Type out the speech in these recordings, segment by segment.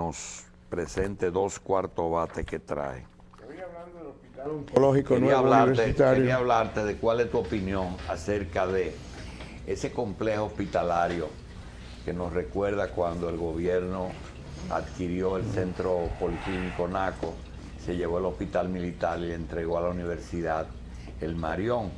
nos presente dos cuartos bates que trae. Oncológico nuevo universitario. Quería hablarte de cuál es tu opinión acerca de ese complejo hospitalario que nos recuerda cuando el gobierno adquirió el centro policlínico Naco, se llevó el hospital militar y le entregó a la universidad el Marión.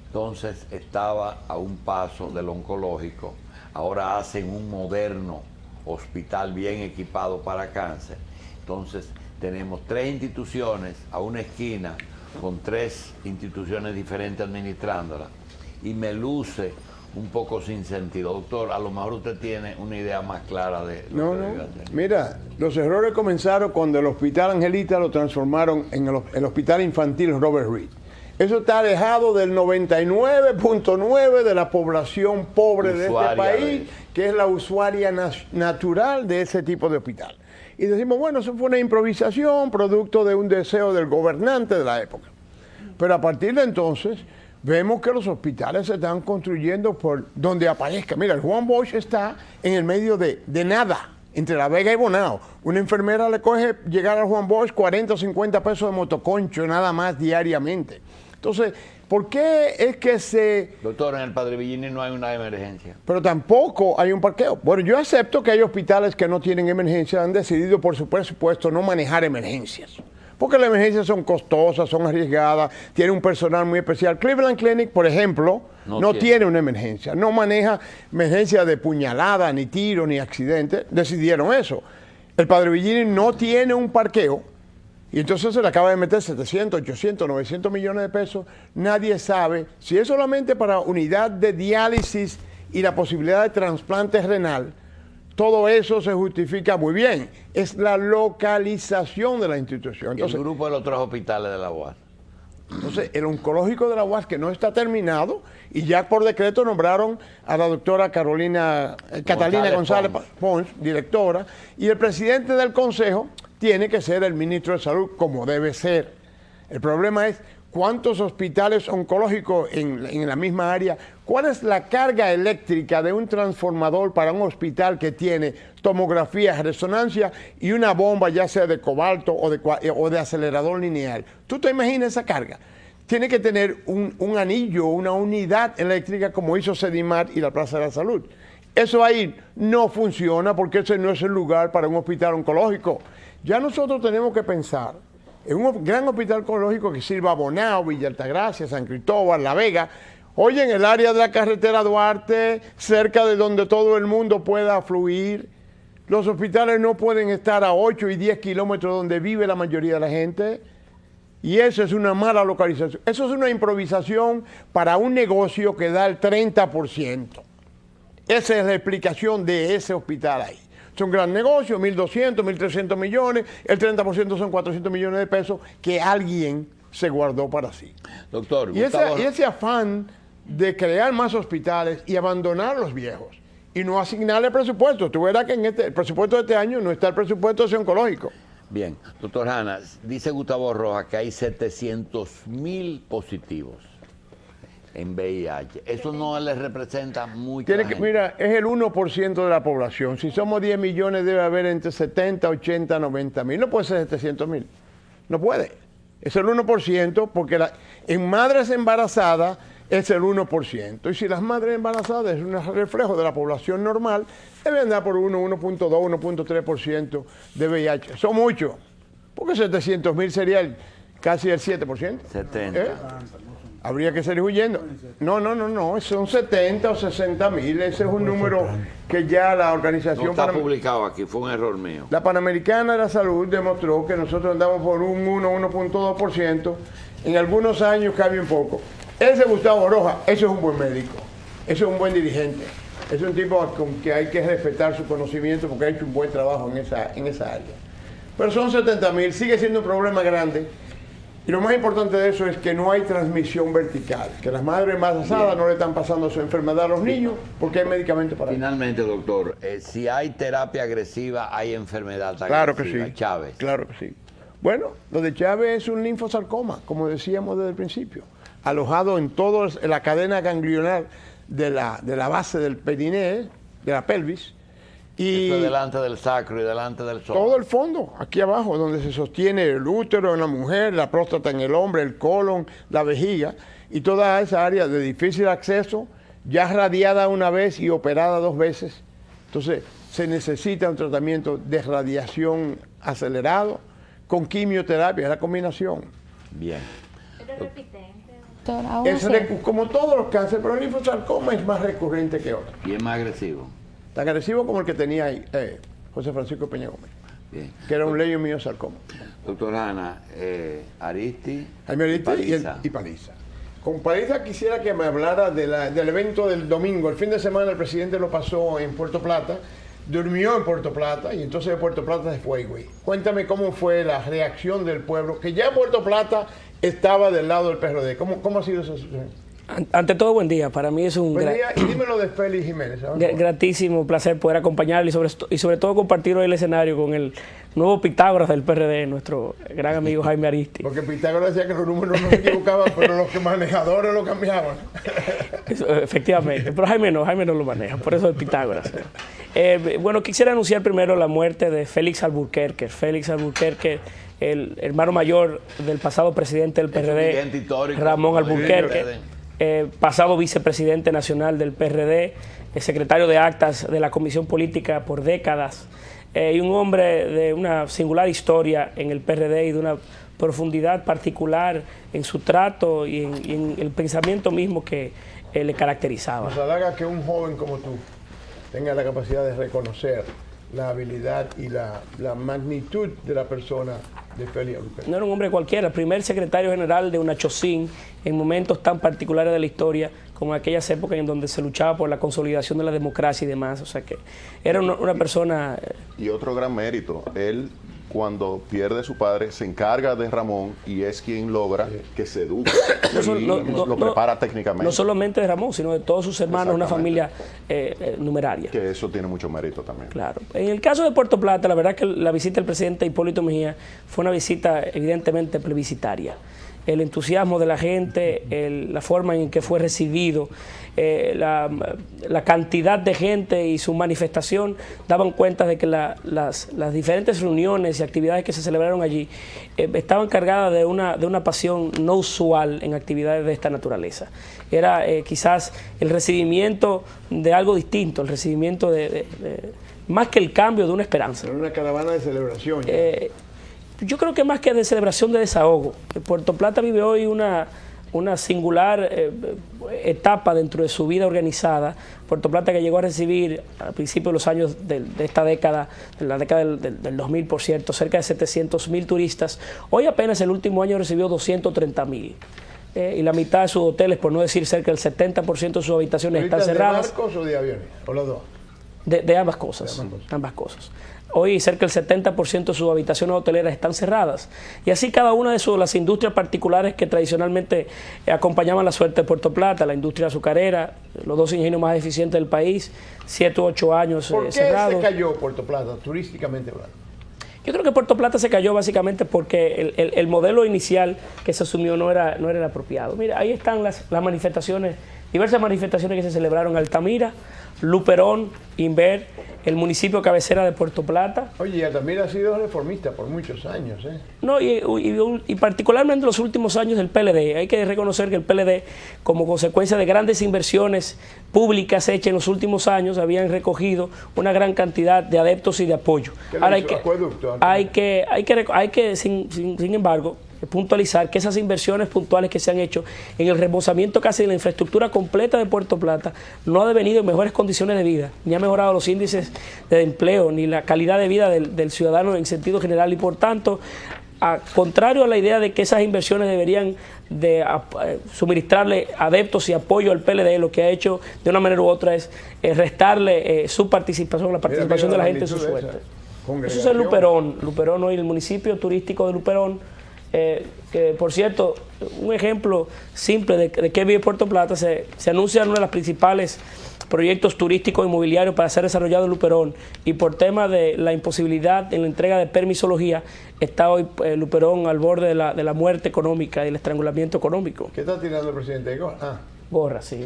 Entonces estaba a un paso del oncológico, ahora hacen un moderno hospital bien equipado para cáncer. Entonces tenemos tres instituciones a una esquina con tres instituciones diferentes administrándolas y me luce un poco sin sentido. Doctor, a lo mejor usted tiene una idea más clara de lo que debe hacer. Mira, los errores comenzaron cuando el Hospital Angelita lo transformaron en el Hospital Infantil Robert Reed. Eso está alejado del 99.9 de la población pobre de este país, que es la usuaria natural de ese tipo de hospital. Y decimos, bueno, eso fue una improvisación, producto de un deseo del gobernante de la época. Pero a partir de entonces, vemos que los hospitales se están construyendo por donde aparezca. Mira, el Juan Bosch está en el medio de nada, entre La Vega y Bonao. Una enfermera le coge llegar al Juan Bosch 40 o 50 pesos de motoconcho nada más diariamente. Entonces, ¿por qué es que se...? Doctor, en el Padre Villini no hay una emergencia. Pero tampoco hay un parqueo. Bueno, yo acepto que hay hospitales que no tienen emergencia, han decidido por su presupuesto no manejar emergencias. Porque las emergencias son costosas, son arriesgadas, tienen un personal muy especial. Cleveland Clinic, por ejemplo, no tiene una emergencia. No maneja emergencia de puñalada, ni tiro, ni accidente. Decidieron eso. El Padre Villini no tiene un parqueo. Y entonces se le acaba de meter 700, 800, 900 millones de pesos. Nadie sabe si es solamente para unidad de diálisis y la posibilidad de trasplante renal. Todo eso se justifica muy bien. Es la localización de la institución. Entonces, el grupo de los otros hospitales de la UAS. Entonces, el oncológico de la UAS, que no está terminado, y ya por decreto nombraron a la doctora Catalina González Pons, directora, y el presidente del consejo tiene que ser el ministro de Salud, como debe ser. El problema es cuántos hospitales oncológicos en la misma área, cuál es la carga eléctrica de un transformador para un hospital que tiene tomografía, resonancia y una bomba ya sea de cobalto o de acelerador lineal. ¿Tú te imaginas esa carga? Tiene que tener un anillo, una unidad eléctrica como hizo Sedimar y la Plaza de la Salud. Eso ahí no funciona porque ese no es el lugar para un hospital oncológico. Ya nosotros tenemos que pensar en un gran hospital oncológico que sirva a Bonao, Villa Altagracia, San Cristóbal, La Vega. Oye, en el área de la carretera Duarte, cerca de donde todo el mundo pueda fluir. Los hospitales no pueden estar a 8 y 10 kilómetros donde vive la mayoría de la gente. Y eso es una mala localización. Eso es una improvisación para un negocio que da el 30%. Esa es la explicación de ese hospital ahí. Es un gran negocio, 1.200, 1.300 millones, el 30% son 400 millones de pesos que alguien se guardó para sí. Doctor, y ese afán de crear más hospitales y abandonar los viejos y no asignarle presupuesto. Tú verás que en el presupuesto de este año no está el presupuesto de oncológico. Bien, doctor Hanna, dice Gustavo Rojas que hay 700.000 positivos en VIH. Eso no les representa mucho. Mira, es el 1% de la población. Si somos 10 millones, debe haber entre 70, 80, 90 mil. No puede ser 700.000. No puede. Es el 1% porque en madres embarazadas es el 1%. Y si las madres embarazadas es un reflejo de la población normal, deben andar por 1.2, 1.3% de VIH. Son muchos. Porque 700.000 sería casi el 7%. 70. Habría que salir huyendo. No, son 70 o 60 mil. Ese es un número que ya la organización... No está publicado aquí, fue un error mío. La Panamericana de la Salud demostró que nosotros andamos por un 1.2%. En algunos años cambia un poco. Ese Gustavo Rojas, eso es un buen médico. Eso es un buen dirigente. Es un tipo con que hay que respetar su conocimiento porque ha hecho un buen trabajo en esa área. Pero son 70.000, sigue siendo un problema grande. Y lo más importante de eso es que no hay transmisión vertical, que las madres embarazadas no le están pasando su enfermedad a los niños porque hay medicamentos para eso. Finalmente, doctor, si hay terapia agresiva, hay enfermedad agresiva. Claro que sí. Chávez. Claro que sí. Bueno, lo de Chávez es un linfosarcoma, como decíamos desde el principio, alojado en toda la cadena ganglionar de la base del periné, de la pelvis, Y esto es delante del sacro y delante del sol. todo el fondo, aquí abajo, donde se sostiene el útero en la mujer, la próstata en el hombre, el colon, la vejiga, y toda esa área de difícil acceso, ya radiada una vez y operada 2 veces. Entonces, se necesita un tratamiento de radiación acelerado con quimioterapia, es la combinación. Bien. Como todos los cánceres, pero el linfosarcoma es más recurrente que otros. Y es más agresivo. Tan agresivo como el que tenía ahí, José Francisco Peña Gómez, Bien. que era un leiomyosarcoma. Doctora Ana, Aristi, Jaime Aristi Paliza. y Paliza. Con Paliza quisiera que me hablara del evento del domingo. El fin de semana el presidente lo pasó en Puerto Plata, durmió en Puerto Plata y entonces de Puerto Plata se fue a Higüey. Cuéntame cómo fue la reacción del pueblo, que ya Puerto Plata estaba del lado del PRD. ¿Cómo ha sido esa situación? Ante todo, buen día. Para mí es un y dímelo de Félix Jiménez. gratísimo placer poder acompañarle y sobre todo compartir hoy el escenario con el nuevo Pitágoras del PRD, nuestro gran amigo Jaime Aristi. Porque Pitágoras decía que los números no se equivocaban, pero los manejadores lo cambiaban. Efectivamente, pero Jaime no lo maneja, por eso es Pitágoras. Bueno, quisiera anunciar primero la muerte de Félix Alburquerque. Félix Alburquerque, el hermano mayor del pasado presidente del PRD, Ramón Alburquerque. Pasado vicepresidente nacional del PRD, secretario de actas de la Comisión Política por décadas, y un hombre de una singular historia en el PRD y de una profundidad particular en su trato y en el pensamiento mismo que le caracterizaba. Nos halaga que un joven como tú tenga la capacidad de reconocer la habilidad y la magnitud de la persona de Félix Alburquerque. No era un hombre cualquiera, el primer secretario general de una chocín en momentos tan particulares de la historia como aquellas épocas en donde se luchaba por la consolidación de la democracia y demás. O sea que era una persona... Y otro gran mérito, él cuando pierde a su padre se encarga de Ramón y es quien logra que se eduque y lo prepara técnicamente. No solamente de Ramón, sino de todos sus hermanos, una familia numeraria. Que eso tiene mucho mérito también. Claro. En el caso de Puerto Plata, la verdad que la visita del presidente Hipólito Mejía fue una visita evidentemente plebiscitaria. El entusiasmo de la gente, la forma en que fue recibido, la cantidad de gente y su manifestación daban cuenta de que las diferentes reuniones y actividades que se celebraron allí estaban cargadas de una pasión no usual en actividades de esta naturaleza. Era quizás el recibimiento de algo distinto, el recibimiento más que el cambio de una esperanza. Era una caravana de celebración. Yo creo que más que de celebración, de desahogo. Puerto Plata vive hoy una singular etapa dentro de su vida organizada. Puerto Plata, que llegó a recibir al principio de los años de esta década, de la década del 2000, por cierto, cerca de 700.000 turistas. Hoy apenas el último año recibió 230.000. Y la mitad de sus hoteles, por no decir cerca del 70% de sus habitaciones están cerradas. ¿De barcos o de aviones? ¿O los dos? De ambas cosas. Ambas cosas. Hoy cerca del 70% de sus habitaciones hoteleras están cerradas. Y así cada una de las industrias particulares que tradicionalmente acompañaban la suerte de Puerto Plata, la industria azucarera, los 2 ingenios más eficientes del país, 7 u 8 años cerrados. ¿Por qué se cayó Puerto Plata, turísticamente hablando? Yo creo que Puerto Plata se cayó básicamente porque el modelo inicial que se asumió no era el apropiado. Mira, ahí están las manifestaciones, diversas manifestaciones que se celebraron en Altamira, Luperón, Inver, el municipio cabecera de Puerto Plata. Oye, Altamira ha sido reformista por muchos años, ¿eh? No, y particularmente en los últimos años del PLD. Hay que reconocer que el PLD, como consecuencia de grandes inversiones públicas hechas en los últimos años, habían recogido una gran cantidad de adeptos y de apoyo. Ahora hay que sin embargo, puntualizar que esas inversiones puntuales que se han hecho en el remozamiento casi de la infraestructura completa de Puerto Plata no ha devenido en mejores condiciones de vida, ni ha mejorado los índices de empleo, ni la calidad de vida del ciudadano en sentido general, y por tanto, contrario a la idea de que esas inversiones deberían de suministrarle adeptos y apoyo al PLD, lo que ha hecho de una manera u otra es restarle su participación, la participación de la gente en su suerte. Eso es el Luperón hoy, el municipio turístico de Luperón, que por cierto, un ejemplo simple de qué vive Puerto Plata, se anuncia uno de los principales proyectos turísticos inmobiliarios para ser desarrollado en Luperón, y por tema de la imposibilidad en la entrega de permisología, está hoy Luperón al borde de la muerte económica y el estrangulamiento económico. ¿Qué está tirando el presidente? Gorra, sí.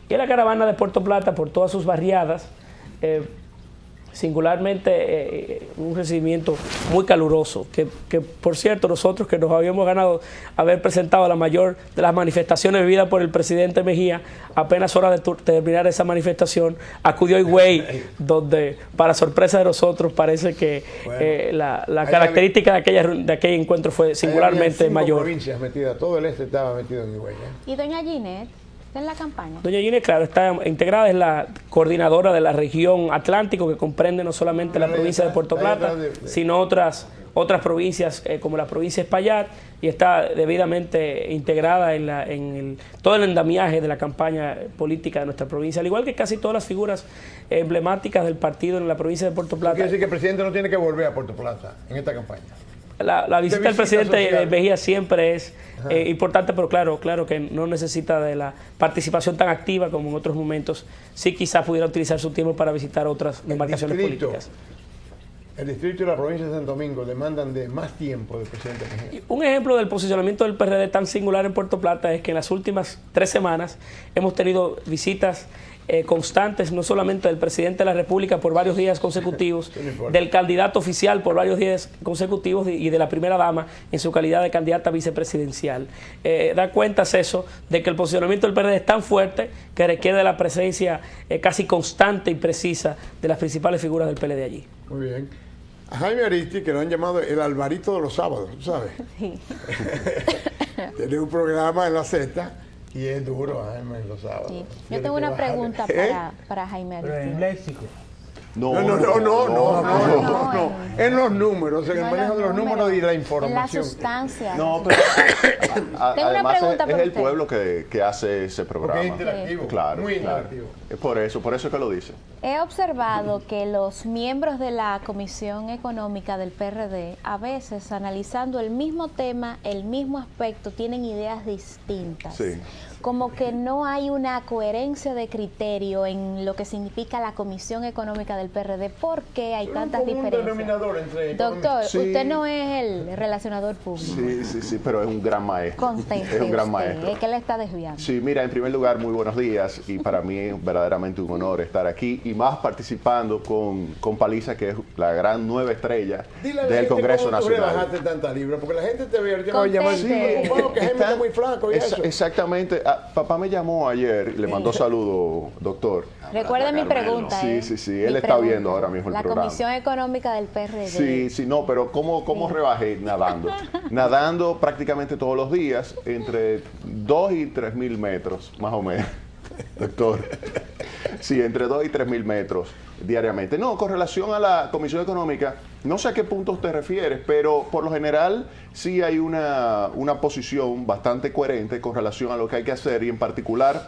Y la caravana de Puerto Plata, por todas sus barriadas, singularmente un recibimiento muy caluroso, que por cierto nosotros que nos habíamos ganado haber presentado la mayor de las manifestaciones vividas por el presidente Mejía, apenas hora de terminar esa manifestación, acudió Higüey, donde para sorpresa de nosotros parece que la característica de aquel encuentro fue singularmente mayor. Provincias metidas, todo el este estaba metido en Higüey. ¿Y doña Ginette? En la campaña. Doña Ginette, claro, está integrada, es la coordinadora de la región Atlántico, que comprende no solamente la provincia de Puerto Plata, sino otras provincias como la provincia de Espaillat, y está debidamente integrada en todo el andamiaje de la campaña política de nuestra provincia, al igual que casi todas las figuras emblemáticas del partido en la provincia de Puerto Plata. Quiere decir que el presidente no tiene que volver a Puerto Plata en esta campaña. La visita del presidente Mejía siempre es importante, pero claro que no necesita de la participación tan activa como en otros momentos. Sí, quizás pudiera utilizar su tiempo para visitar otras demarcaciones políticas. El distrito y la provincia de Santo Domingo demandan de más tiempo del presidente Mejía. Un ejemplo del posicionamiento del PRD tan singular en Puerto Plata es que en las últimas 3 semanas hemos tenido visitas constantes, no solamente del presidente de la República por varios días consecutivos, del candidato oficial por varios días consecutivos y de la primera dama en su calidad de candidata vicepresidencial. Da cuenta eso de que el posicionamiento del PRD es tan fuerte que requiere de la presencia casi constante y precisa de las principales figuras del PLD allí. Muy bien. A Jaime Aristi, que lo han llamado el Alvarito de los sábados, ¿tú sabes? Sí. Tiene un programa en la Z. Y es duro, Jaime, los sábados. Sí. Yo tengo una pregunta para Jaime Aristi. Pero en léxico. No. En los números, en el manejo de los números y la información. En la sustancia. No, pero además es el usted. pueblo que hace ese programa. Porque es interactivo, claro, muy claro. interactivo. Es por eso que lo dice. He observado que los miembros de la Comisión Económica del PRD, a veces analizando el mismo tema, el mismo aspecto, tienen ideas distintas. Sí. Como que no hay una coherencia de criterio en lo que significa la Comisión Económica del PRD. ¿Por qué hay tantas diferencias? Denominador entre Doctor, Sí. usted no es el relacionador público. Sí, pero es un gran maestro. Conteste Es un gran usted, maestro. es que le está desviando. Sí, mira, en primer lugar, muy buenos días, y para mí es verdaderamente un honor estar aquí, y más participando con Paliza, que es la gran nueva estrella del Congreso Nacional. ¿Cómo tú rebajaste tanta libra? Porque la gente te ve Conteste. llamar que Jaime está muy flaco y eso. Exactamente. Papá me llamó ayer y le mandó saludos, doctor. Recuerde mi pregunta. Sí. Mi Él está pregunta. viendo ahora mismo el la programa. Comisión Económica del PRD. Sí, no, pero ¿cómo rebajé? Nadando. Nadando prácticamente todos los días, entre 2 y 3 mil metros, más o menos, doctor. Sí, entre 2 y 3 mil metros diariamente. No, con relación a la Comisión Económica, no sé a qué punto usted refiere, pero por lo general sí hay una posición bastante coherente con relación a lo que hay que hacer, y en particular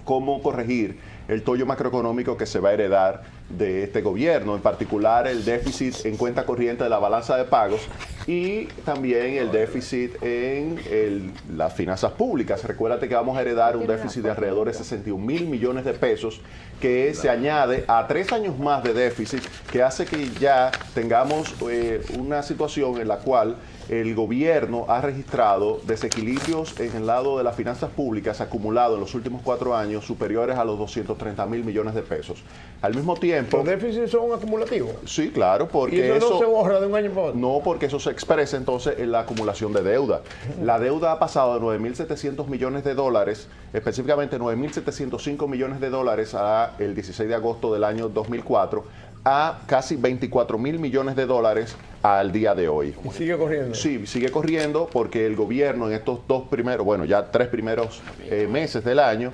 cómo corregir el tollo macroeconómico que se va a heredar de este gobierno, en particular el déficit en cuenta corriente de la balanza de pagos y también el déficit en las finanzas públicas. Recuérdate que vamos a heredar un déficit de alrededor de 61 mil millones de pesos, que se añade a 3 años más de déficit, que hace que ya tengamos una situación en la cual el gobierno ha registrado desequilibrios en el lado de las finanzas públicas acumulados en los últimos 4 años superiores a los 230 mil millones de pesos. Al mismo tiempo... ¿Los déficits son acumulativos? Sí, claro, porque ¿Y eso no se borra de un año para otro? No, porque eso se expresa entonces en la acumulación de deuda. La deuda ha pasado de 9.700 millones de dólares, específicamente 9.705 millones de dólares el 16 de agosto del año 2004, a casi 24 mil millones de dólares al día de hoy. ¿Y sigue corriendo? Sí, sigue corriendo porque el gobierno en estos 3 primeros meses del año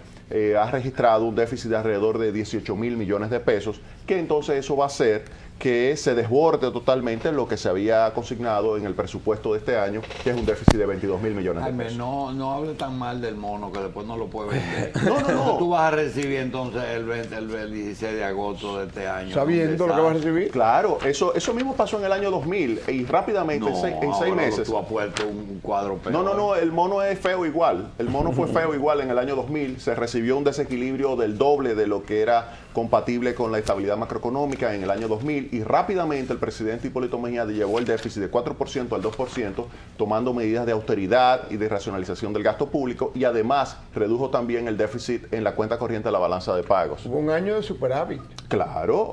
ha registrado un déficit de alrededor de 18 mil millones de pesos, que entonces eso va a hacer que se desborde totalmente lo que se había consignado en el presupuesto de este año, que es un déficit de 22 mil millones de pesos. No hable tan mal del mono que después no lo puede vender. No. Tú vas a recibir entonces el 16 de agosto de este año. ¿Sabiendo lo que vas a recibir? Claro, eso mismo pasó en el año 2000 y rápidamente en 6 meses. Tú has puesto un cuadro peor. No, el mono es feo igual. El mono fue feo igual en el año 2000. Se recibió un desequilibrio del doble de lo que era compatible con la estabilidad macroeconómica en el año 2000 y rápidamente el presidente Hipólito Mejía llevó el déficit de 4% al 2%, tomando medidas de austeridad y de racionalización del gasto público y además redujo también el déficit en la cuenta corriente de la balanza de pagos. Hubo un año de superávit. Claro,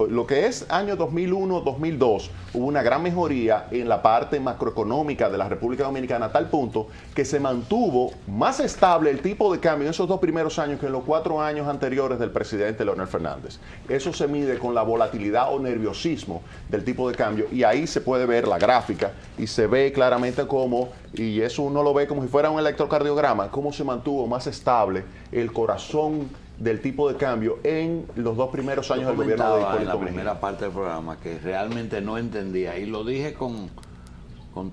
lo que es año 2001-2002 hubo una gran mejoría en la parte macroeconómica de la República Dominicana a tal punto que se mantuvo más estable el tipo de cambio en esos 2 primeros años que en los 4 años anteriores del presidente Leonel Fernández. Eso se mide con la volatilidad o nerviosismo del tipo de cambio y ahí se puede ver la gráfica y se ve claramente cómo, y eso uno lo ve como si fuera un electrocardiograma, cómo se mantuvo más estable el corazón del tipo de cambio en los 2 primeros años del gobierno de Hipólito en la Mejía. primera parte del programa que realmente no entendía, y lo dije con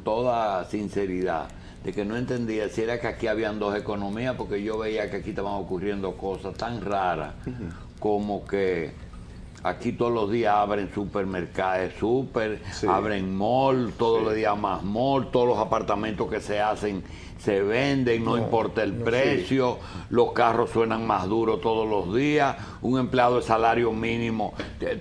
toda sinceridad, de que no entendía si era que aquí habían 2 economías, porque yo veía que aquí estaban ocurriendo cosas tan raras como que aquí todos los días abren supermercados, Sí. abren mall, todos los días más mall, todos los apartamentos que se hacen se venden, no importa el precio, los carros suenan más duros todos los días, un empleado de salario mínimo,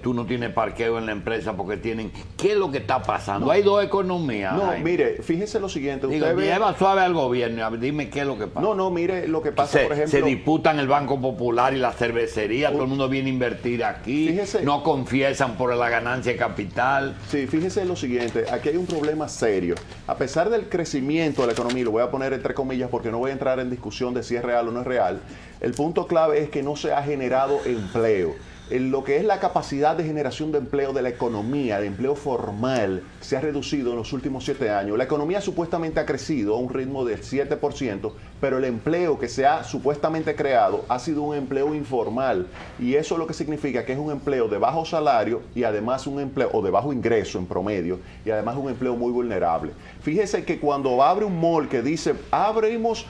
tú no tienes parqueo en la empresa porque tienen... ¿Qué es lo que está pasando? Hay 2 economías. No, Jaime. mire, fíjese lo siguiente. Digo, Usted ve... lleva suave al gobierno, dime qué es lo que pasa. No, mire, lo que pasa, por ejemplo... Se disputan el Banco Popular y la cervecería, todo el mundo viene a invertir aquí, Fíjese. no confiesan por la ganancia de capital. Sí, fíjese lo siguiente, aquí hay un problema serio. A pesar del crecimiento de la economía, y lo voy a poner entre comillas porque no voy a entrar en discusión de si es real o no es real, el punto clave es que no se ha generado empleo. En lo que es la capacidad de generación de empleo de la economía, de empleo formal, se ha reducido en los últimos 7 años. La economía supuestamente ha crecido a un ritmo del 7%, pero el empleo que se ha supuestamente creado ha sido un empleo informal. Y eso lo que significa que es un empleo de bajo salario y además un empleo, o de bajo ingreso en promedio, y además un empleo muy vulnerable. Fíjese que cuando abre un mall que dice, abrimos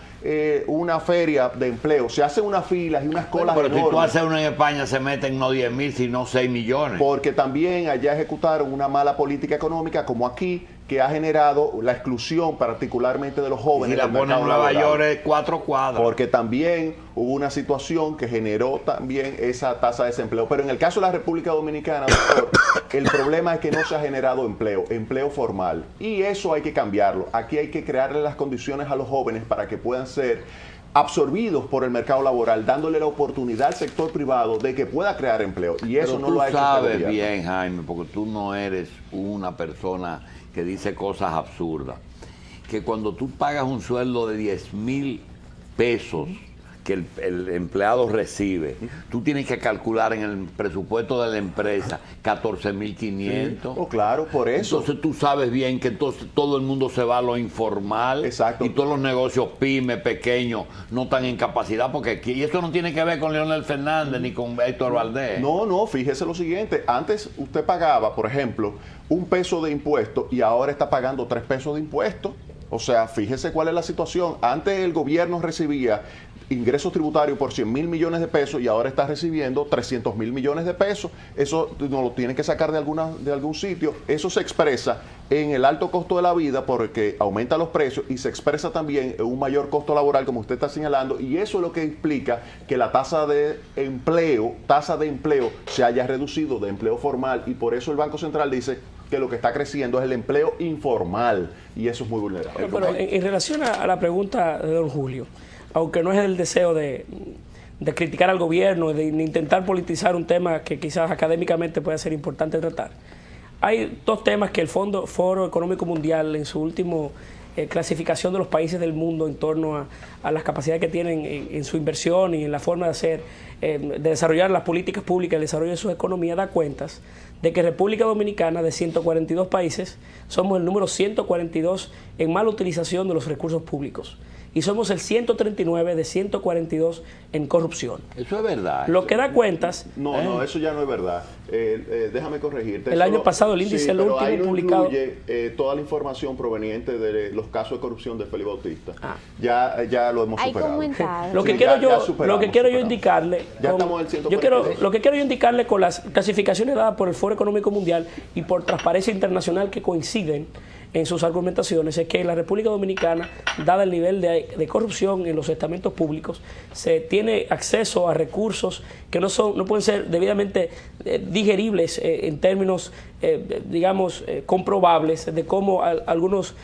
una feria de empleo, se hacen unas filas y unas colas Pero enormes. si tú haces uno en España se meten no 10.000, sino 6 millones. Porque también allá ejecutaron una mala política económica como aquí, que ha generado la exclusión particularmente de los jóvenes. Y la del ponen en mercado Nueva laboral. York 4 cuadras. Porque también hubo una situación que generó también esa tasa de desempleo. Pero en el caso de la República Dominicana, doctor, el problema es que no se ha generado empleo formal. Y eso hay que cambiarlo. Aquí hay que crearle las condiciones a los jóvenes para que puedan ser absorbidos por el mercado laboral, dándole la oportunidad al sector privado de que pueda crear empleo. Y eso no lo ha hecho este sabes gobierno. bien, Jaime, porque tú no eres una persona que dice cosas absurdas, que cuando tú pagas un sueldo de 10.000 pesos que el empleado recibe, tú tienes que calcular en el presupuesto de la empresa 14.500. Oh, claro, por eso. Entonces tú sabes bien que entonces todo el mundo se va a lo informal. Exacto. Y todos los negocios pymes, pequeños, no están en capacidad, porque aquí, y esto no tiene que ver con Leonel Fernández ni con Héctor Valdés. No, fíjese lo siguiente. Antes usted pagaba, por ejemplo, $1 de impuesto y ahora está pagando $3 de impuesto. O sea, fíjese cuál es la situación. Antes el gobierno recibía ingresos tributarios por 100.000 millones de pesos y ahora está recibiendo 300.000 millones de pesos. Eso no lo tienen que sacar de algún sitio. Eso se expresa en el alto costo de la vida porque aumenta los precios y se expresa también en un mayor costo laboral, como usted está señalando, y eso es lo que explica que la tasa de empleo se haya reducido de empleo formal, y por eso el Banco Central dice que lo que está creciendo es el empleo informal y eso es muy vulnerable. Pero en relación a la pregunta de don Julio, aunque no es el deseo de criticar al gobierno, de intentar politizar un tema que quizás académicamente pueda ser importante tratar, hay 2 temas que el Foro Económico Mundial en su último clasificación de los países del mundo en torno a las capacidades que tienen en su inversión y en la forma de hacer, de desarrollar las políticas públicas, el desarrollo de sus economías, da cuentas de que República Dominicana, de 142 países, somos el número 142 en mala utilización de los recursos públicos. Y somos el 139 de 142 en corrupción. Eso es verdad. Lo que da cuentas... No, eso ya no es verdad. Déjame corregirte. El año pasado el índice, el último ahí no publicado... incluye toda la información proveniente de los casos de corrupción de Félix Bautista. Ya lo hemos superado. Comentarios. Lo que Sí, quiero ya yo, superamos, lo que quiero yo superamos. indicarle, Ya con- estamos en el 142. lo que quiero yo indicarle con las clasificaciones dadas por el Foro Económico Mundial y por Transparencia Internacional que coinciden en sus argumentaciones es que en la República Dominicana, dada el nivel de corrupción en los estamentos públicos, se tiene acceso a recursos que no pueden ser debidamente digeribles en términos, digamos, comprobables de cómo algunos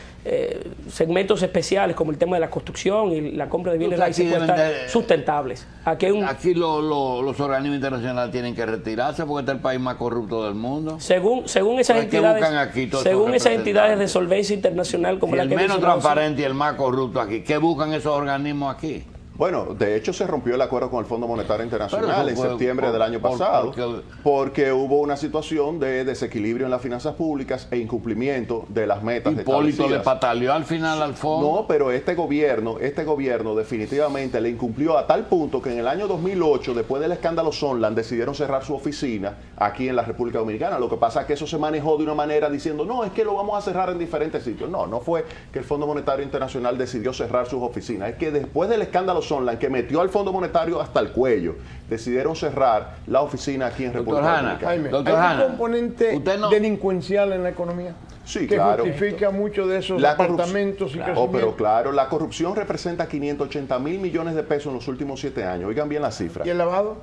segmentos especiales, como el tema de la construcción y la compra de bienes raíces, pueden estar sustentables. Aquí los organismos internacionales tienen que retirarse porque este es el país más corrupto del mundo. Según esas entidades de solvencia internacional, como la que el menos transparente y el más corrupto aquí, ¿qué buscan esos organismos aquí? Bueno, de hecho se rompió el acuerdo con el Fondo Monetario Internacional en septiembre del año pasado porque hubo una situación de desequilibrio en las finanzas públicas e incumplimiento de las metas establecidas. Hipólito le pataleó al final al fondo. No, pero este gobierno definitivamente le incumplió a tal punto que en el año 2008, después del escándalo Sondland, decidieron cerrar su oficina aquí en la República Dominicana. Lo que pasa es que eso se manejó de una manera diciendo, no, es que lo vamos a cerrar en diferentes sitios. No fue que el Fondo Monetario Internacional decidió cerrar sus oficinas. Es que después del escándalo Sondland, que metió al Fondo Monetario hasta el cuello, decidieron cerrar la oficina aquí en República Dominicana. Doctor Hanna, ¿hay un componente delincuencial en la economía? Sí, que claro. justifica mucho de esos apartamentos y crecimiento. Pero claro, la corrupción representa 580.000 millones de pesos en los últimos 7 años. Oigan bien la cifra. ¿Y el lavado?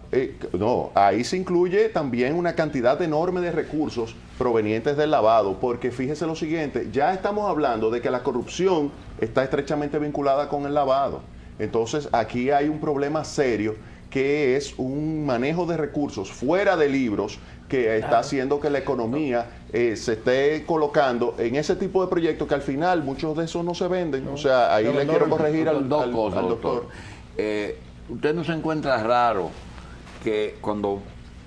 No, ahí se incluye también una cantidad enorme de recursos provenientes del lavado, porque fíjese lo siguiente, ya estamos hablando de que la corrupción está estrechamente vinculada con el lavado. Entonces, aquí hay un problema serio que es un manejo de recursos fuera de libros que está haciendo que la economía se esté colocando en ese tipo de proyectos que al final muchos de esos no se venden. O sea, ahí le quiero corregir al doctor. ¿Usted no se encuentra raro que cuando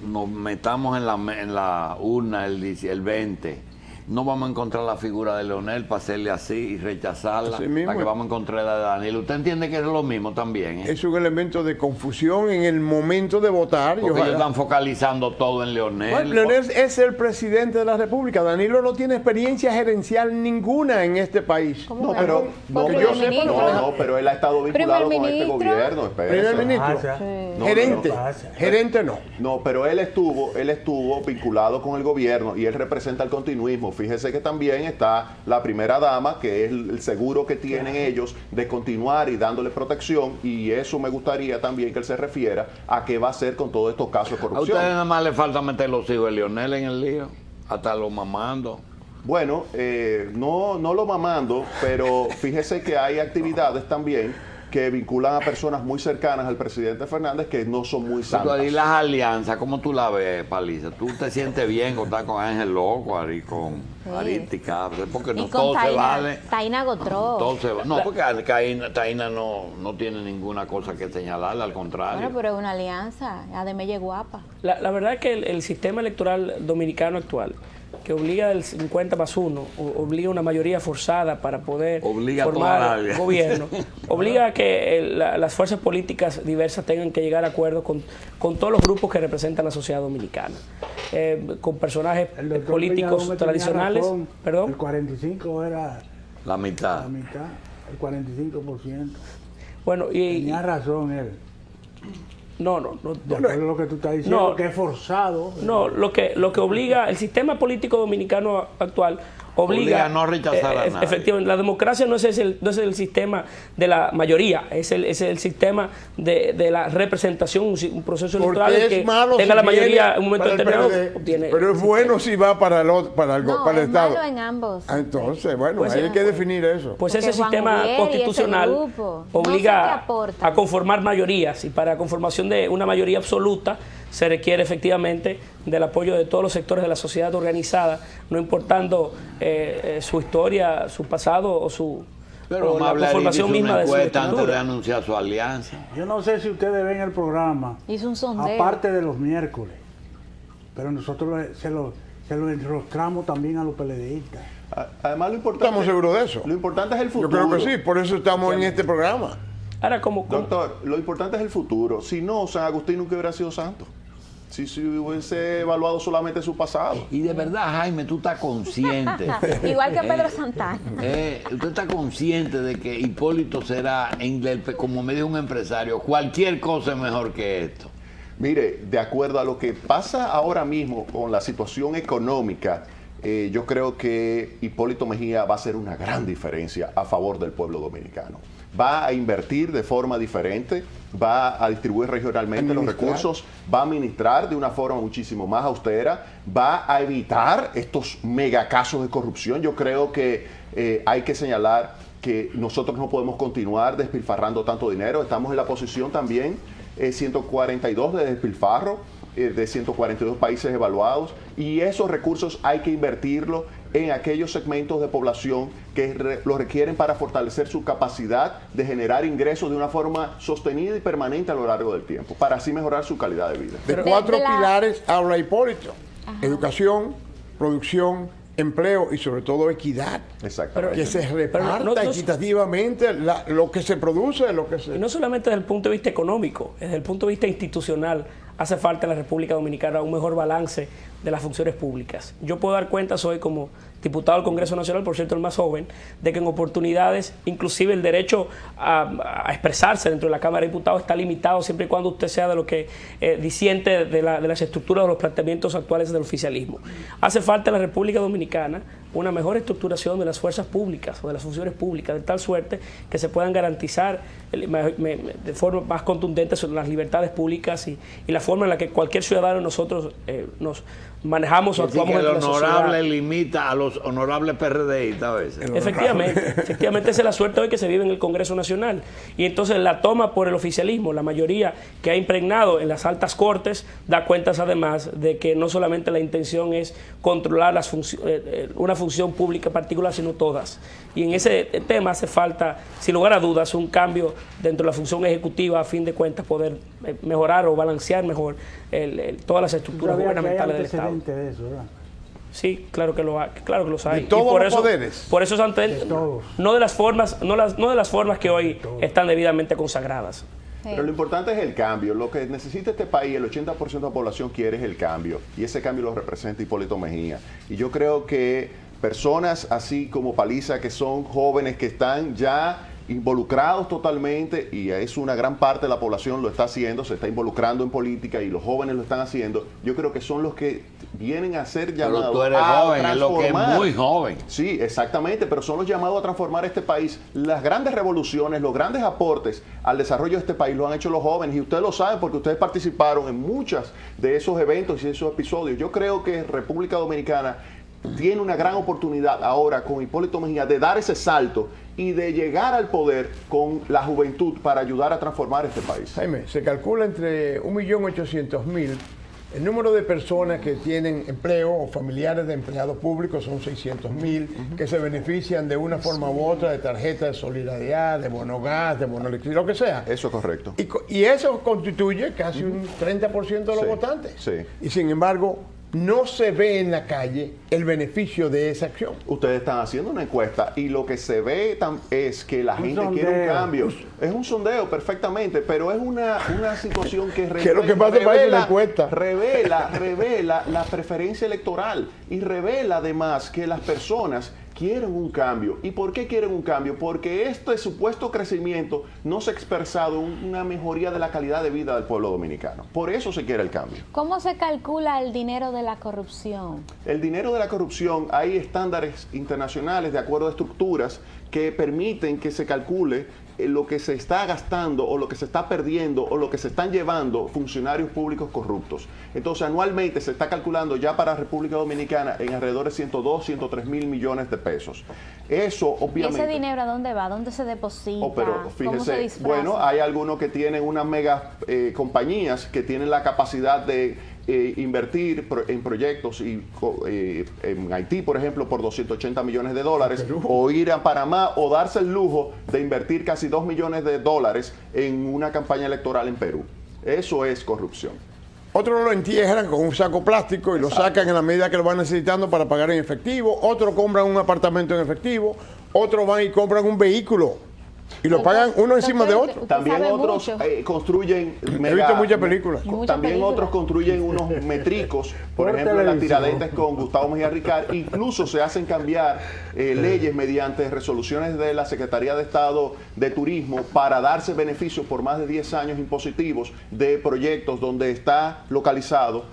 nos metamos en la urna el 20, no vamos a encontrar la figura de Leonel para hacerle así y rechazarla, para que vamos a encontrar la de Danilo? ¿Usted entiende que es lo mismo también? Es un elemento de confusión en el momento de votar. Porque ellos están focalizando todo en Leonel. Bueno, Leonel es el presidente de la República. Danilo no tiene experiencia gerencial ninguna en este país. No, pero él ha estado vinculado con este gobierno. Primer ministro. Gerente no. No, pero él estuvo vinculado con el gobierno y él representa el continuismo. Fíjese que también está la primera dama, que es el seguro que tienen ellos de continuar y dándole protección, y eso me gustaría también que él se refiera a qué va a hacer con todos estos casos de corrupción. A ustedes nada más le falta meter los hijos de Leonel en el lío, hasta lo mamando. Bueno, no lo mamando, pero fíjese que hay actividades también que vinculan a personas muy cercanas al presidente Fernández que no son muy santas. Y las alianzas, ¿cómo tú la ves, Paliza? ¿Tú te sientes bien contar con Ángel Locuar y con Arística? Porque no todo se vale. Taina Gotró. No, porque Taina no tiene ninguna cosa que señalarle, al contrario. Bueno, pero es una alianza, Ademelle guapa. La verdad es que el sistema electoral dominicano actual, que obliga del 50+1, obliga una mayoría forzada para poder formar gobierno, obliga a que las fuerzas políticas diversas tengan que llegar a acuerdos con todos los grupos que representan la sociedad dominicana, con personajes políticos tradicionales. Perdón. El 45 era la mitad, el 45%. Bueno, tenía razón él. No. Lo que tú estás diciendo, que es forzado. No, lo que obliga, el sistema político dominicano actual obliga a no rechazar a nadie. Efectivamente, la democracia no es el sistema de la mayoría, es el sistema de la representación, un proceso electoral que tenga la mayoría en un momento determinado. Pero es bueno si va para el Estado. Malo en ambos. Entonces, bueno, pues hay que definir eso. Pues ese sistema constitucional obliga a conformar mayorías, y para conformación de una mayoría absoluta se requiere efectivamente del apoyo de todos los sectores de la sociedad organizada, no importando su historia, su pasado o la conformación misma de su estructura. Antes de anunciar su alianza. Yo no sé si ustedes ven el programa, hizo un sondeo, aparte de los miércoles, pero nosotros se lo enrostramos también a los PLDistas. Además, lo importante, estamos seguros de eso. Lo importante es el futuro. Yo creo que sí, por eso estamos en este programa. Ahora, Doctor, lo importante es el futuro. Si no, San Agustín nunca hubiera sido santo. Si hubiese evaluado solamente su pasado. Y de verdad, Jaime, tú estás consciente. Igual que Pedro Santana. Usted está consciente de que Hipólito será, como me dijo un empresario, cualquier cosa es mejor que esto. Mire, de acuerdo a lo que pasa ahora mismo con la situación económica yo creo que Hipólito Mejía va a hacer una gran diferencia a favor del pueblo dominicano. Va a invertir de forma diferente, va a distribuir regionalmente los recursos, va a administrar de una forma muchísimo más austera, va a evitar estos megacasos de corrupción. Yo creo que hay que señalar que nosotros no podemos continuar despilfarrando tanto dinero. Estamos en la posición también 142 de despilfarro, de 142 países evaluados, y esos recursos hay que invertirlos en aquellos segmentos de población que lo requieren para fortalecer su capacidad de generar ingresos de una forma sostenida y permanente a lo largo del tiempo, para así mejorar su calidad de vida. De cuatro pilares habla Hipólito: educación, producción, empleo y sobre todo equidad. Exactamente. Que se reparta equitativamente lo que se produce, lo que se... Y no solamente desde el punto de vista económico, desde el punto de vista institucional, hace falta en la República Dominicana un mejor balance de las funciones públicas. Yo puedo dar cuenta, soy como diputado del Congreso Nacional, por cierto el más joven, de que en oportunidades, inclusive el derecho a expresarse dentro de la Cámara de Diputados está limitado siempre y cuando usted sea de lo que disiente de las estructuras o los planteamientos actuales del oficialismo. Hace falta en la República Dominicana una mejor estructuración de las fuerzas públicas o de las funciones públicas, de tal suerte que se puedan garantizar de forma más contundente sobre las libertades públicas y la forma en la que cualquier ciudadano nosotros nos manejamos o actuamos en la sociedad. El honorable limita a los honorables PRDistas a veces. Efectivamente, esa es la suerte hoy que se vive en el Congreso Nacional. Y entonces la toma por el oficialismo, la mayoría que ha impregnado en las altas cortes, da cuentas además de que no solamente la intención es controlar una función pública particular, sino todas. Y en ese tema hace falta, sin lugar a dudas, un cambio dentro de la función ejecutiva, a fin de cuentas poder mejorar o balancear mejor todas las estructuras gubernamentales del Estado. De eso, ¿verdad? Sí, claro que los hay. De todos y por los poderes. Por eso no de las formas que hoy están debidamente consagradas. Pero lo importante es el cambio. Lo que necesita este país, el 80% de la población quiere es el cambio. Y ese cambio lo representa Hipólito Mejía. Y yo creo que personas así como Paliza, que son jóvenes que están ya involucrados totalmente, y es una gran parte de la población lo está haciendo, se está involucrando en política y los jóvenes lo están haciendo, yo creo que son los que vienen a ser llamados pero tú eres joven, es lo que es muy joven. Sí, exactamente, pero son los llamados a transformar este país. Las grandes revoluciones, los grandes aportes al desarrollo de este país lo han hecho los jóvenes, y ustedes lo saben porque ustedes participaron en muchos de esos eventos y esos episodios. Yo creo que República Dominicana tiene una gran oportunidad ahora con Hipólito Mejía de dar ese salto y de llegar al poder con la juventud para ayudar a transformar este país. Jaime, se calcula entre 1.800.000. El número de personas que tienen empleo o familiares de empleados públicos son 600.000, que se benefician de una forma u otra de tarjeta de solidaridad, de bono gas, de bono electricidad, lo que sea. Eso es correcto. Y eso constituye casi un 30% de los votantes. Sí. Y sin embargo, no se ve en la calle el beneficio de esa acción. Ustedes están haciendo una encuesta y lo que se ve es que la gente quiere un cambio. Es un sondeo, perfectamente, pero es una situación que ¿Qué es lo que pasa para la encuesta? Revela la preferencia electoral y revela además que las personas quieren un cambio. ¿Y por qué quieren un cambio? Porque este supuesto crecimiento no se ha expresado en una mejoría de la calidad de vida del pueblo dominicano. Por eso se quiere el cambio. ¿Cómo se calcula el dinero de la corrupción? El dinero de la corrupción, hay estándares internacionales de acuerdo a estructuras que permiten que se calcule lo que se está gastando o lo que se está perdiendo o lo que se están llevando funcionarios públicos corruptos. Entonces, anualmente se está calculando ya para República Dominicana en alrededor de 102, 103 mil millones de pesos. Eso, obviamente... ¿Y ese dinero a dónde va? ¿Dónde se deposita? Pero fíjese, ¿cómo se disfraza? bueno, hay algunos que tienen unas mega compañías que tienen la capacidad de invertir en proyectos y en Haití, por ejemplo, por 280 millones de dólares, o ir a Panamá o darse el lujo de invertir casi 2 millones de dólares en una campaña electoral en Perú. Eso es corrupción. Otros lo entierran con un saco plástico y lo sacan en la medida que lo van necesitando para pagar en efectivo. Otros compran un apartamento en efectivo. Otros van y compran un vehículo y lo pagan uno encima de otro. También otros construyen he visto muchas películas. También otros construyen unos metricos, por ejemplo en la Tiradentes con Gustavo Mejía Ricard. Incluso se hacen cambiar leyes mediante resoluciones de la Secretaría de Estado de Turismo para darse beneficios por más de 10 años impositivos de proyectos donde está localizado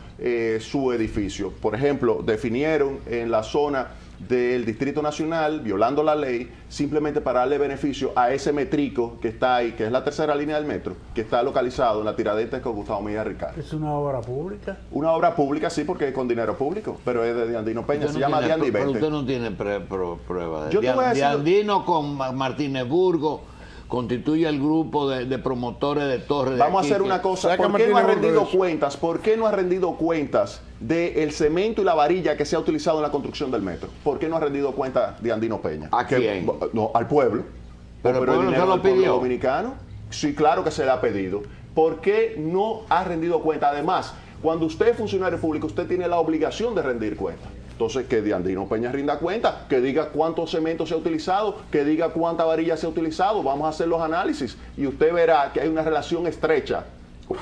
su edificio. Por ejemplo, definieron en la zona del Distrito Nacional, violando la ley, simplemente para darle beneficio a ese metrico que está ahí, que es la tercera línea del metro, que está localizado en la Tiradentes con Gustavo Mejía Ricardo. ¿Es una obra pública? Una obra pública, sí, porque es con dinero público, pero es de Diandino Peña, Usted se no llama tiene- Diandi Pero 20. usted no tiene prueba de Yo te voy a decir- Diandino con Martínez Burgo constituye el grupo de promotores de Torres. de Vamos a aquí hacer que- una cosa, Saca ¿por qué no ha Martínez Burgo rendido de eso. cuentas? ¿Por qué no ha rendido cuentas del cemento y la varilla que se ha utilizado en la construcción del metro? ¿Por qué no ha rendido cuentas de Andino Peña? ¿A quién? No, al pueblo. Pero el pueblo dinero se lo del pueblo pidió. dominicano. Sí, claro que se le ha pedido. ¿Por qué no ha rendido cuenta? Además, cuando usted es funcionario público, usted tiene la obligación de rendir cuenta. Entonces, que Diandino Peña rinda cuenta, que diga cuánto cemento se ha utilizado, que diga cuánta varilla se ha utilizado. Vamos a hacer los análisis y usted verá que hay una relación estrecha,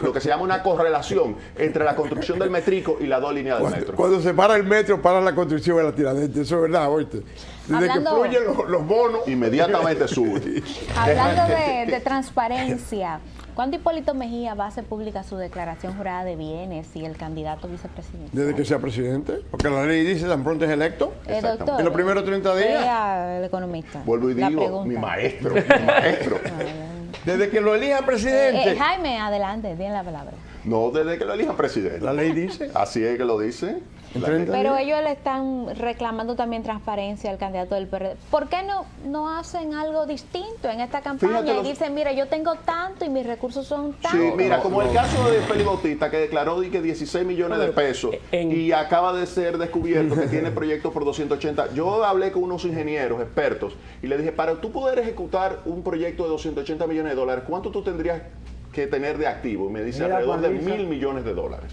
lo que se llama una correlación entre la construcción del metrico y las dos líneas del metro. Cuando se para el metro, para la construcción de la Tiradentes. Eso es verdad, oíste. Desde Hablando- que fluyen los bonos. Inmediatamente sube. Hablando de transparencia, ¿cuándo Hipólito Mejía va a hacer pública su declaración jurada de bienes y el candidato vicepresidente? Desde que sea presidente. Porque la ley dice tan pronto es electo. Doctor, En los primeros 30 días. vea el economista. Vuelvo y La digo, pregunta. mi maestro, mi maestro. Desde que lo elija presidente. Jaime, adelante, tiene la palabra. No desde que lo elijan presidente. La ley dice. Así es que lo dice. En 30 Pero días. ellos le están reclamando también transparencia al candidato del PRD. ¿Por qué no hacen algo distinto en esta campaña? Fíjate Y los- dicen, mira, yo tengo tanto y mis recursos son Sí, tantos. mira, como el caso de Félix Bautista, que declaró di que 16 millones de pesos y acaba de ser descubierto que tiene proyectos por 280. Yo hablé con unos ingenieros expertos y le dije, para tú poder ejecutar un proyecto de 280 millones de dólares, ¿cuánto tú tendrías que tener de activo? Y me dice, Mira, alrededor de Juanisa. 1.000 millones de dólares.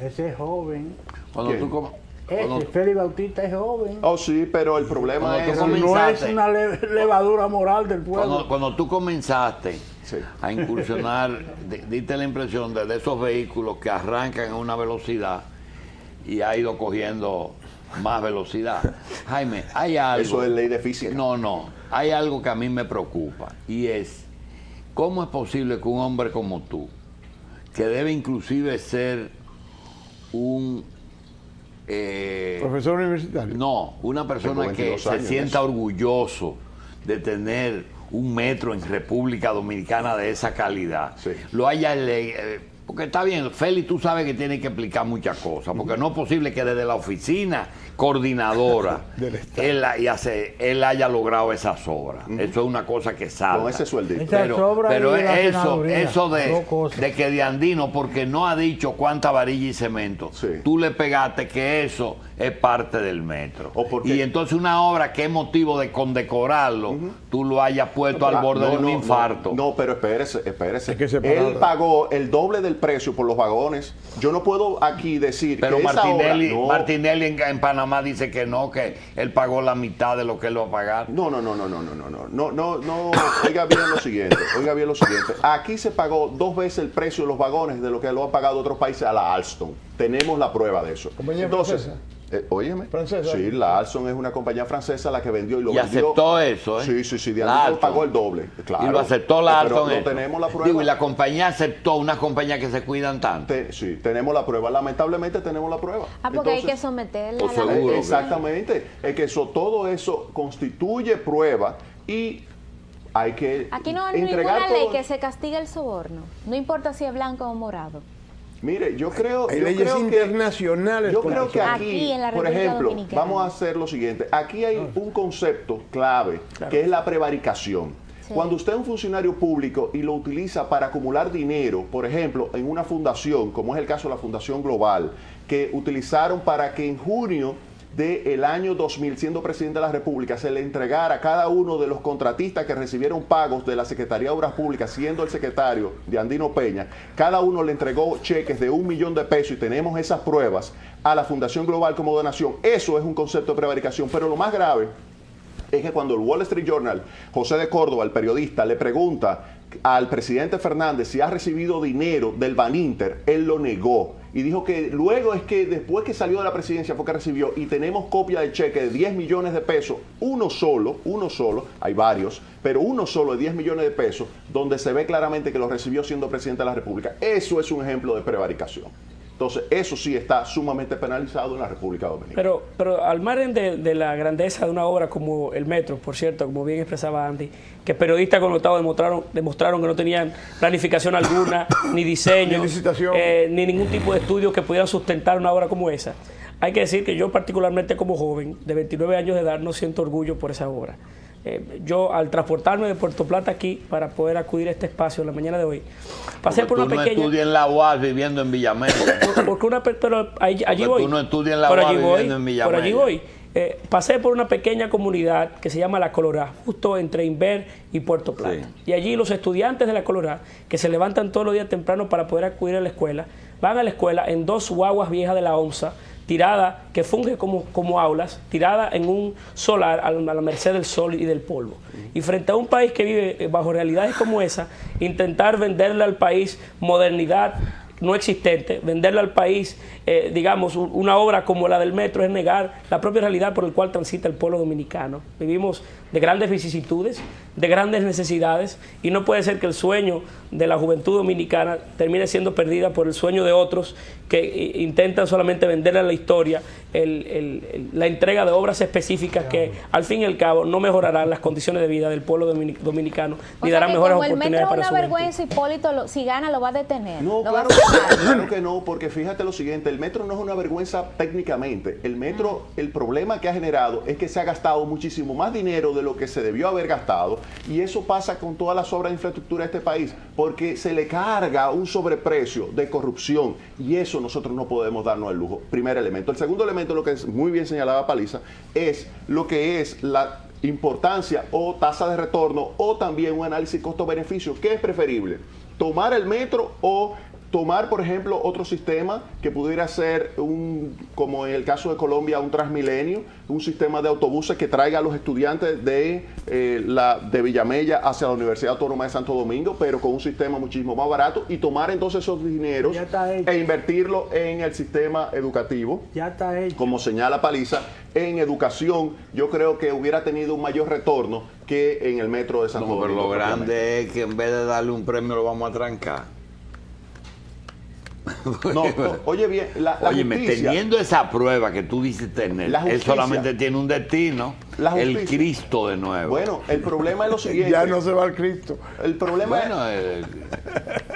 Ese es joven. Cuando ¿Quién? tú com- Ese, cuando- Félix Bautista es joven. Oh, sí, pero el problema Cuando tú es... comienzas- No es comenzaste. una levadura moral del pueblo. Cuando tú comenzaste Sí. a incursionar, diste la impresión de esos vehículos que arrancan a una velocidad y ha ido cogiendo más velocidad. Jaime, hay algo... Eso es ley de física. No, hay algo que a mí me preocupa y es, ¿cómo es posible que un hombre como tú, que debe inclusive ser un... Profesor universitario. No, una persona Tengo que 22 se años, sienta eso. orgulloso de tener un metro en República Dominicana de esa calidad, Sí. lo haya porque está bien, Félix, tú sabes que tiene que explicar muchas cosas, porque no es posible que desde la oficina coordinadora Del Estado. él haya logrado esas obras. Eso es una cosa que salta. Con ese sueldito. Esa sobra Pero y la eso senaduría, dos de cosas. que Diandino, porque no ha dicho cuánta varilla y cemento, Sí. tú le pegaste que eso es parte del metro. O porque- Y entonces una obra que es motivo de condecorarlo, tú lo hayas puesto al borde de un infarto. No, pero espérese. Hay que separarlo. Él pagó el doble del precio por los vagones. Yo no puedo aquí decir Pero que esa Martinelli, obra... No, Martinelli en Panamá dice que no, que él pagó la mitad de lo que él va a pagar. No. Oiga bien lo siguiente. Aquí se pagó 2 veces el precio de los vagones de lo que lo han pagado otros países a la Alstom. Tenemos la prueba de eso. ¿Compañía Entonces, francesa? óyeme. ¿Francesa? Sí, la Alstom es una compañía francesa la que vendió y lo Y vendió. aceptó eso, ¿eh? Sí, La Diandino Alstom. pagó el doble. Claro. Y lo aceptó la Pero Alstom. no eso. tenemos la prueba. Digo, y la compañía aceptó, una compañía que se cuidan tanto. Sí, tenemos la prueba. Lamentablemente tenemos la prueba. Porque hay Entonces, que someterla o a la seguro. exactamente. Es que todo eso constituye prueba y hay que Aquí no hay entregar ninguna ley todo. que se castigue el soborno. No importa si es blanco o morado. Mire, yo creo, Hay yo leyes creo internacionales. Yo con creo eso. que Aquí, aquí, en la por República ejemplo, Dominicana. vamos a hacer lo siguiente. Aquí hay un concepto clave, que es la prevaricación. Sí. Cuando usted es un funcionario público y lo utiliza para acumular dinero, por ejemplo, en una fundación, como es el caso de la Fundación Global, que utilizaron para que en junio del año 2000, siendo presidente de la República, se le entregara a cada uno de los contratistas que recibieron pagos de la Secretaría de Obras Públicas, siendo el secretario de Andino Peña, cada uno le entregó cheques de $1 millón y tenemos esas pruebas a la Fundación Global como donación. Eso es un concepto de prevaricación, pero lo más grave es que cuando el Wall Street Journal, José de Córdoba, el periodista, le pregunta al presidente Fernández si ha recibido dinero del Baninter, él lo negó y dijo que luego es que después que salió de la presidencia fue que recibió, y tenemos copia del cheque de 10 millones de pesos, uno solo, hay varios, pero uno solo de 10 millones de pesos, donde se ve claramente que lo recibió siendo presidente de la República. Eso es un ejemplo de prevaricación. Entonces, eso sí está sumamente penalizado en la República Dominicana. Pero al margen de la grandeza de una obra como el metro, por cierto, como bien expresaba Andy, que periodistas connotados demostraron que no tenían planificación alguna, ni diseño, ni licitación, ni ningún tipo de estudio que pudiera sustentar una obra como esa. Hay que decir que yo particularmente como joven, de 29 años de edad, no siento orgullo por esa obra. Yo al transportarme de Puerto Plata aquí para poder acudir a este espacio en la mañana de hoy, pasé por una pequeña... Tú no estudias en la UAS viviendo en Villamella. Pero allí voy. Tú no estudias en la UAS viviendo en Villamella. Por allí voy. Pasé por una pequeña comunidad que se llama La Colorá, justo entre Inver y Puerto Plata. Sí. Y allí los estudiantes de La Colorá, que se levantan todos los días temprano para poder acudir a la escuela, van a la escuela en 2 guaguas viejas de la ONSA, tirada, que funge como aulas, tirada en un solar a la merced del sol y del polvo. Y frente a un país que vive bajo realidades como esa, intentar venderle al país modernidad no existente, venderle al país, digamos, una obra como la del metro es negar la propia realidad por la cual transita el pueblo dominicano. Vivimos de grandes vicisitudes, de grandes necesidades, y no puede ser que el sueño de la juventud dominicana termine siendo perdida por el sueño de otros que intentan solamente venderle a la historia la entrega de obras específicas que al fin y al cabo no mejorarán las condiciones de vida del pueblo dominicano, ni darán mejores oportunidades para su juventud. El metro es una vergüenza, Hipólito, si gana lo va a detener. No, claro, claro que no, porque fíjate lo siguiente, el metro no es una vergüenza técnicamente. El metro, el problema que ha generado es que se ha gastado muchísimo más dinero de lo que se debió haber gastado, y eso pasa con todas las obras de infraestructura de este país, porque se le carga un sobreprecio de corrupción, y eso nosotros no podemos darnos el lujo. Primer elemento. El segundo elemento, lo que es muy bien señalaba Paliza, es lo que es la importancia o tasa de retorno, o también un análisis costo-beneficio. ¿Qué es preferible? ¿Tomar el metro o tomar, por ejemplo, otro sistema que pudiera ser, como en el caso de Colombia, un Transmilenio, un sistema de autobuses que traiga a los estudiantes de Villamella hacia la Universidad Autónoma de Santo Domingo, pero con un sistema muchísimo más barato, y tomar entonces esos dineros e invertirlo en el sistema educativo? Ya está hecho. Como señala Paliza, en educación yo creo que hubiera tenido un mayor retorno que en el metro de Santo Domingo. Pero lo grande es que en vez de darle un premio lo vamos a trancar. No, oye bien, la justicia, teniendo esa prueba que tú dices tener, él solamente tiene un destino, el Cristo de nuevo. Bueno, el problema es lo siguiente. Ya no se va el Cristo. El problema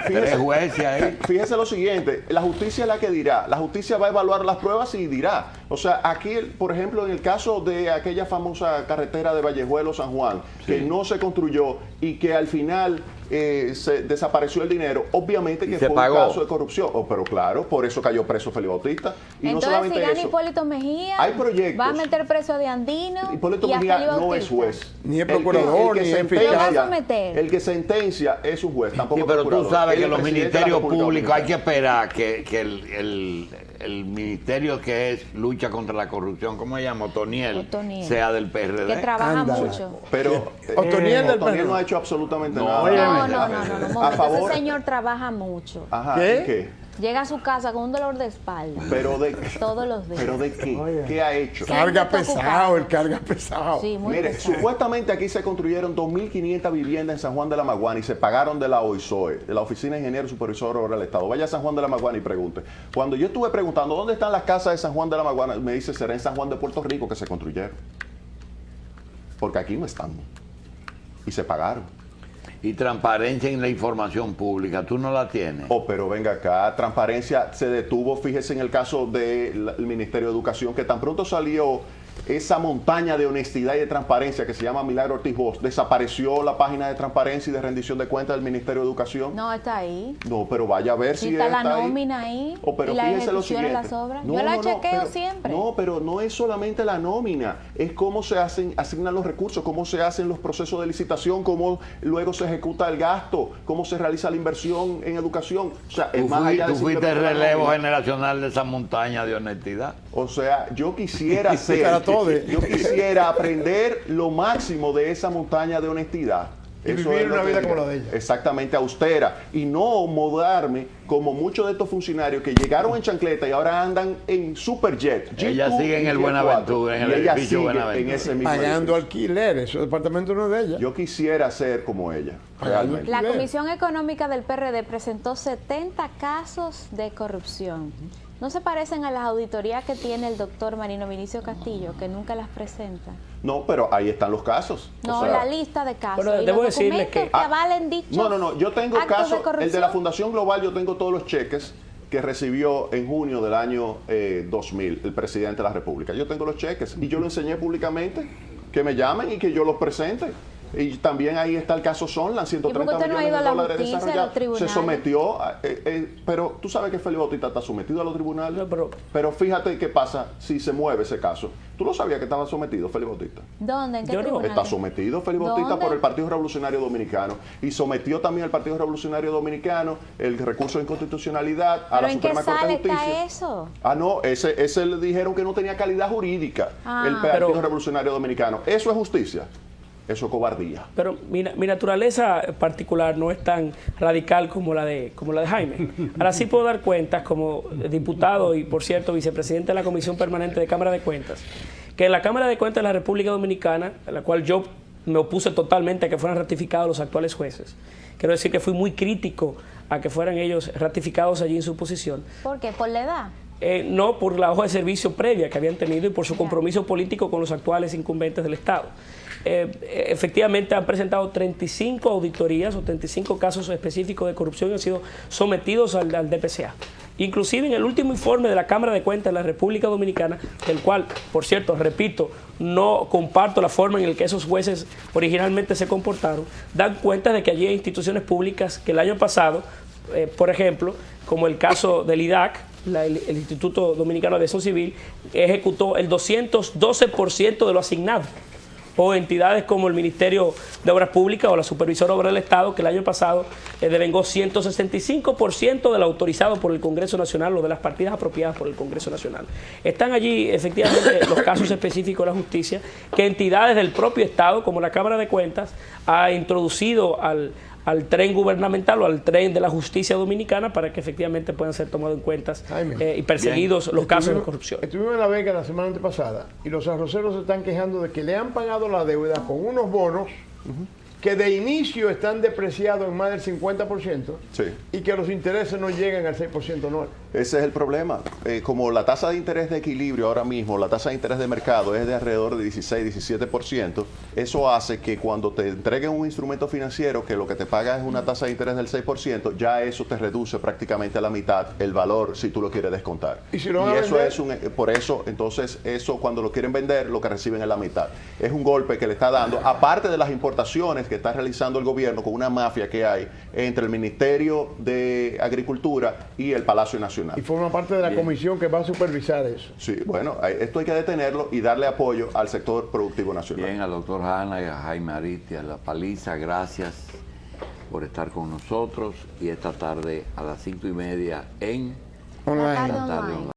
fíjese lo siguiente, la justicia es la que dirá, la justicia va a evaluar las pruebas y dirá. O sea, aquí, por ejemplo, en el caso de aquella famosa carretera de Vallejuelo-San Juan, que no se construyó y que al final se desapareció el dinero, obviamente que fue un caso de corrupción. Pero claro, por eso cayó preso Félix Bautista. Y entonces, no solamente si gana eso, Hipólito Mejía, hay proyectos, va a meter preso de Andino. Hipólito Mejía no es juez, ni es procurador, ni es fiscal. El que sentencia es un juez, tampoco pero procurador. Tú sabes que los ministerios públicos hay que esperar que el ministerio que es lucha contra la corrupción, ¿cómo se llama? Otoniel, sea del PRD. Que trabaja mucho. Pero Otoniel no ha hecho absolutamente nada. No. A favor. Ese señor trabaja mucho. Ajá, ¿Qué? Llega a su casa con un dolor de espalda. ¿Pero de todos los días. ¿Pero de qué? Oye. ¿Qué ha hecho? Carga pesado, el carga pesado. Sí, muy Mire, pesado. supuestamente aquí se construyeron 2.500 viviendas en San Juan de la Maguana y se pagaron de la OISOE, de la Oficina de Ingeniero Supervisor Obra del Estado. Vaya a San Juan de la Maguana y pregunte. Cuando yo estuve preguntando dónde están las casas de San Juan de la Maguana, me dice, será en San Juan de Puerto Rico que se construyeron. Porque aquí no están. Y se pagaron. Y transparencia en la información pública, ¿tú no la tienes? Pero venga acá, transparencia se detuvo, fíjese en el caso del Ministerio de Educación, que tan pronto salió esa montaña de honestidad y de transparencia que se llama Milagro Ortiz Bosch, desapareció la página de transparencia y de rendición de cuentas del Ministerio de Educación. No, está ahí. No, pero vaya a ver si está la nómina ahí. Pero y la fíjese lo ejecución siguiente. de las obras. Yo la chequeo siempre. No, pero no es solamente la nómina, es cómo se asignan los recursos, cómo se hacen los procesos de licitación, cómo luego se ejecuta el gasto, cómo se realiza la inversión en educación. O sea, es más allá de tú fuiste el relevo generacional de esa montaña de honestidad. O sea, yo quisiera ser, yo quisiera aprender lo máximo de esa montaña de honestidad Y Eso vivir es lo una que vida digo. como la de ella. Exactamente, austera. Y no mudarme como muchos de estos funcionarios que llegaron en chancleta y ahora andan en Superjet. Ella G2 sigue en y el Jet Buenaventura, 4. en el Y ella edificio sigue Buenaventura. en ese mismo Pagando edificio. alquileres, su departamento no es de ella. Yo quisiera ser como ella, Pagando realmente. La Comisión Económica del PRD presentó 70 casos de corrupción. ¿No se parecen a las auditorías que tiene el doctor Marino Vinicio Castillo, que nunca las presenta? No, pero ahí están los casos. No, O sea, la lista de casos. Bueno, y debo los decirle documentos que- avalen dichos No, yo tengo actos casos, de el de la corrupción. Fundación Global, yo tengo todos los cheques que recibió en junio del año 2000 el presidente de la República. Yo tengo los cheques y yo lo enseñé públicamente, que me llamen y que yo los presente. Y también ahí está el caso Sonland, 130 usted no ha millones ido a de la dólares justicia, a los desarrollados. Se tribunales? sometió, pero tú sabes que Félix Bautista está sometido a los tribunales. No, pero fíjate qué pasa si se mueve ese caso. ¿Tú lo sabías que estaba sometido Félix Bautista? ¿Dónde? ¿En qué Yo no. tribunal? Está sometido Félix Bautista ¿Dónde? por el Partido Revolucionario Dominicano y sometió también al Partido Revolucionario Dominicano el recurso de inconstitucionalidad a ¿Pero la en qué Suprema Corte de sale Justicia. está eso? Ah, no, ese le dijeron que no tenía calidad jurídica Ah. el Partido Pero- Revolucionario Dominicano. ¿Eso es justicia? Eso es cobardía. Pero mi naturaleza particular no es tan radical como la de Jaime. Ahora sí puedo dar cuentas como diputado y, por cierto, vicepresidente de la Comisión Permanente de Cámara de Cuentas, que en la Cámara de Cuentas de la República Dominicana, a la cual yo me opuse totalmente a que fueran ratificados los actuales jueces, quiero decir que fui muy crítico a que fueran ellos ratificados allí en su posición. ¿Por qué? ¿Por la edad? No por la hoja de servicio previa que habían tenido y por su compromiso político con los actuales incumbentes del Estado. Efectivamente han presentado 35 auditorías o 35 casos específicos de corrupción y han sido sometidos al DPCA. Inclusive en el último informe de la Cámara de Cuentas de la República Dominicana, del cual, por cierto, repito, no comparto la forma en la que esos jueces originalmente se comportaron, dan cuenta de que allí hay instituciones públicas que el año pasado, por ejemplo, como el caso del IDAC, el Instituto Dominicano de Aviación Civil, ejecutó el 212% de lo asignado. O entidades como el Ministerio de Obras Públicas o la Supervisora de Obras del Estado, que el año pasado devengó 165% de lo autorizado por el Congreso Nacional o de las partidas apropiadas por el Congreso Nacional. Están allí efectivamente los casos específicos de la justicia que entidades del propio Estado, como la Cámara de Cuentas, ha introducido al tren gubernamental o al tren de la justicia dominicana para que efectivamente puedan ser tomados en cuenta Jaime, y perseguidos los casos de corrupción. Estuvimos en La Vega la semana antepasada y los arroceros se están quejando de que le han pagado la deuda con unos bonos que de inicio están depreciados en más del 50% Sí. y que los intereses no llegan al 6% anual. Ese es el problema. Como la tasa de interés de equilibrio ahora mismo, la tasa de interés de mercado es de alrededor de 16-17%, eso hace que cuando te entreguen un instrumento financiero que lo que te paga es una tasa de interés del 6%, ya eso te reduce prácticamente a la mitad el valor si tú lo quieres descontar. ¿Y si lo van a eso vender? por eso, entonces, eso cuando lo quieren vender, lo que reciben es la mitad. Es un golpe que le está dando, aparte de las importaciones que está realizando el gobierno con una mafia que hay entre el Ministerio de Agricultura y el Palacio Nacional. Y forma parte de la comisión que va a supervisar eso. Sí, bueno, esto hay que detenerlo y darle apoyo al sector productivo nacional. Bien, al doctor Hanna y a Jaime Aristi, a La Paliza, gracias por estar con nosotros y esta tarde a las 5:30 en La tarde La Tarde online. Online.